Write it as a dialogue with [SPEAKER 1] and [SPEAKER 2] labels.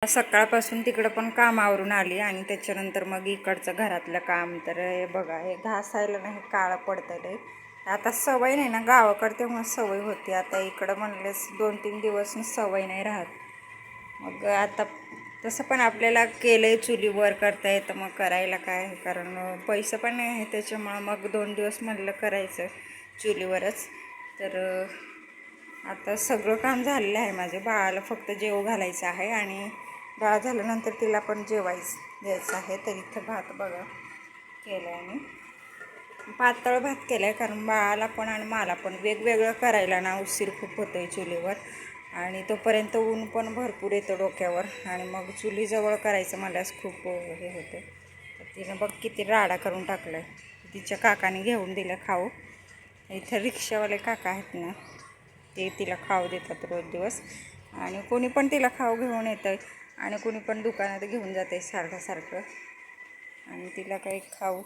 [SPEAKER 1] सकाळपासून तिकडं पण कामावरून आली आणि त्याच्यानंतर मग इकडचं घरातलं काम. तर हे बघा, हे घासायला नाही काळं पडतं ते. आता सवय नाही ना, गावाकडे तेव्हा सवय होती. आता इकडं म्हणलेस 2-3 दिवस सवय नाही राहत. मग आता तसं पण आपल्याला केलंय चुलीवर करता येतं, मग करायला काय, कारण पैसे पण नाही आहे त्याच्यामुळं मग 2 दिवस म्हटलं करायचं चुलीवरच. तर आता सगळं काम झालेलं आहे माझे. बाळाला फक्त जेवू घालायचं आहे आणि बाळ झाल्यानंतर तिला पण जेवायचं द्यायचं आहे. तर इथं भात बघा केलं आहे मी, पातळ भात केला आहे, कारण बाळाला पण आणि मला पण वेगवेगळं करायला ना उशीर खूप होतो आहे चुलीवर. आणि तोपर्यंत ऊन पण भरपूर येतं डोक्यावर आणि मग चुलीजवळ करायचं मलाच खूप हे होते. तर तिनं बघ किती राडा करून टाकलं आहे. तिच्या काकाने घेऊन दिलं खाऊ. इथं रिक्षावाले काका आहेत ना, ते तिला खाऊ देतात रोज दिवस. आणि कोणी पण तिला खाऊ घेऊन येतं आणि कोणी पण दुकानात घेऊन जाते सारखं. आणि तिला काही खाऊ